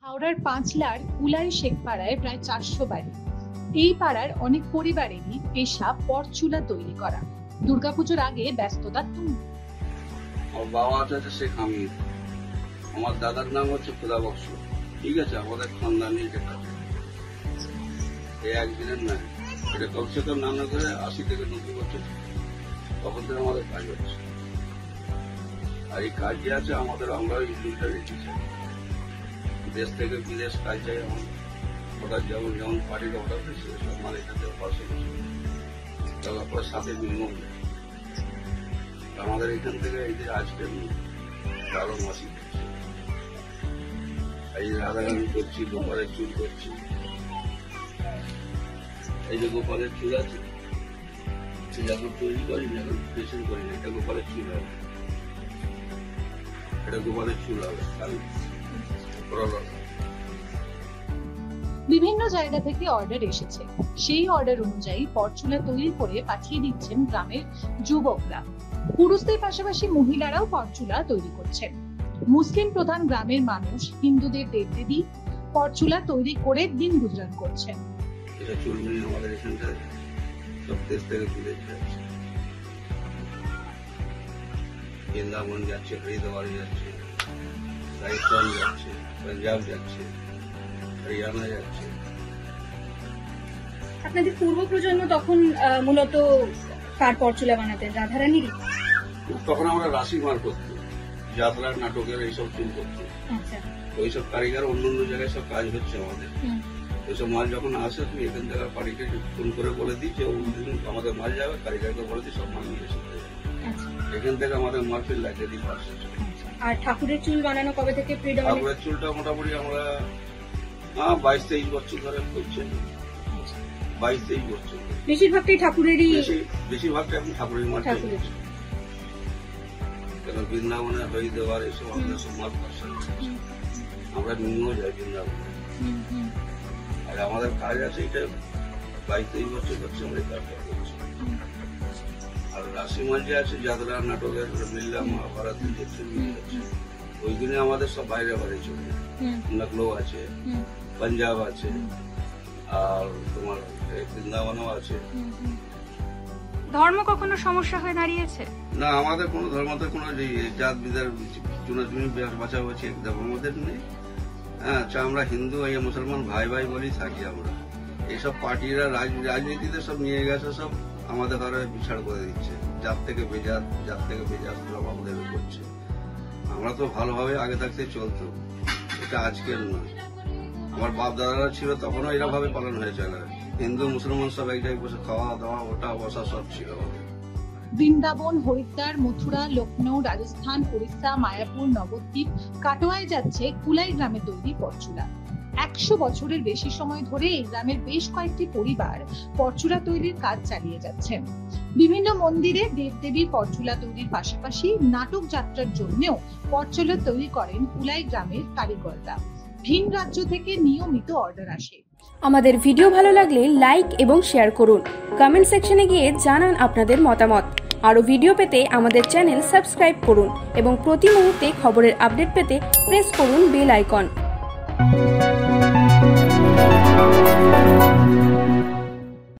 হাওড়ার পাঁচলার কুলাই শেখপাড়ায় প্রায় 400 বাড়ি। এই পাড়ার অনেক পরিবারেরই পেশা পরচুলা তৈরি করা। দুর্গাপুজোর আগে ব্যস্ততা তুঙ্গ। আমার বাবা হচ্ছে শেখ হামিদ, আমার দাদার নাম হচ্ছে খোদাবক্স। ঠিক আছে, আমাদের খানদানি যেটা এই একদিনের নয়, এটা কমসে কম নানা করে 80 থেকে 90 বছর তখন থেকে আমাদের কাজ হচ্ছে। আর এই কাজ যে আছে আমাদের, আমরা ইন্ডিয়াটা রেখেছি, দেশ থেকে বিদেশ কাজ চাই আমাদের। ওটা যেমন যেমন পার্টির অর্ডার হয়েছে সেসব মাল এখান থেকে পাশে তারপর সাথে বিনিয়োগ আমাদের এখান থেকে এই যে আজকে 12 মাসি এই রাধারানি করছি, গোপালের চুল করছি। এই যে গোপালের চুল আছে, যখন তৈরি করি, যখন ড্রেসিং করি, এটা গোপালের চুল হবে, এটা গোপালের চুল হবে। বিভিন্ন জায়গা থেকে অর্ডার এসেছে, সেই অর্ডার অনুযায়ী পরচুলা তৈরি করে পাঠিয়ে দিচ্ছেন গ্রামের যুবকরা। পুরুষদের পাশাপাশি মহিলারাও পরচুলা তৈরি করছেন। মুসলিম প্রধান গ্রামের মানুষ হিন্দুদের দেবদেবী পরচুলা তৈরি করে দিন গুজরান করছেন। এটা চুলগুলি আমাদের এখানটায় সব দেশ থেকে তুলে যাচ্ছে, বৃন্দাবন যাচ্ছে, হরিদ্বার যাচ্ছে, রাজস্থান যাচ্ছে, পাঞ্জাব যাচ্ছে, হরিয়ানা যাচ্ছে। আপনাদের পূর্ব প্রজন্ম তখন মূলত কার পরচুলা বানাতেন? রাধারানীরই? তখন আমরা রাশি মার করতো, যাত্রার নাটকের এইসব চুল করতো। ওইসব কারিগর অন্য অন্য জায়গায় সব কাজ হচ্ছে আমাদের। ওইসব মাল যখন আসে, তুমি এখান থেকে পার্টিকে ফোন করে বলে দিই যে আমাদের মাল যাবে, কারিগরকে বলে দিই সব মাল নিয়ে এসে এখান থেকে আমাদের মার্কেট লাগিয়ে দিই পাশে। আর ঠাকুরের চুল বানানো কবে থেকে? ঠাকুরের চুলটা মোটামুটি আমরা 22-23 বছর ধরে করছি। 22-23 বছর। বেশিরভাগটাই ঠাকুরেরই, বেশিরভাগটা এখন ঠাকুরের মাল চলছে। কেন বৃন্দাবনে হরিদ্বার এসব আমাদের সব মাল পাশে, আমরা নিয়েও যাই বৃন্দাবনে। আর আমাদের কাজ আছে, এটা 22-23 বছর হচ্ছে আমরা কাজটা করছি। আর রাশি মাল যে আছে, যাত্রা নাটকের মিল্লা মহাভারত যে চলছে, ওইগুলো আমাদের সব বাইরে বাইরে চলে। লখনৌ আছে, পাঞ্জাব আছে, আর তোমার বৃন্দাবনও আছে। ধর্ম কখনো সমস্যা হয়ে দাঁড়িয়েছে? না, আমাদের কোনো ধর্মতে কোনো জাত বিদার চুনাচুনি বাঁচা হচ্ছে একদম আমাদের নেই। হ্যাঁ, আমরা হিন্দু মুসলমান ভাই ভাই বলেই থাকি আমরা। এইসব পার্টিরা রাজনীতিতে সব নিয়ে গেছে, সব আমাদের ঘরে বিচার করে দিচ্ছে। জাত থেকে বেজাত, জাত থেকে বেজাত সব আমাদের করছে। আমরা তো ভালোভাবে আগে থাকতে চলতো, এটা আজকের নয়। আমার বাপ দাদারা ছিল তখনও এরা ভাবে পালন হয়েছে। হিন্দু মুসলমান সব এক জায়গায় বসে খাওয়া দাওয়া, ওটা বসা সব ছিল। বৃন্দাবন, হরিদ্বার, মথুরা, লখনৌ, রাজস্থান, ওড়িশা, মায়াপুর, নবদ্বীপ, কাটোয়ায় যাচ্ছে কুলাই গ্রামে তৈরি পরচুলা। 100 বছরের বেশি সময় ধরে এই গ্রামের বেশ কয়েকটি পরিবার পরচুলা তৈরির কাজ চালিয়ে যাচ্ছেন। বিভিন্ন মন্দিরে দেবদেবীর পরচুলা তৈরির পাশাপাশি নাটক যাত্রার জন্যও পরচুলা তৈরি করেন কুলাই গ্রামের কারিগররা। ভিন রাজ্য থেকে নিয়মিত অর্ডার আসে। আমাদের ভিডিও ভালো লাগলে লাইক এবং শেয়ার করুন। কমেন্ট সেকশনে গিয়ে জানান আপনাদের মতামত। আরো ভিডিও পেতে আমাদের চ্যানেল সাবস্ক্রাইব করুন এবং প্রতি মুহূর্তে খবরের আপডেট পেতে প্রেস করুন বেল আইকন।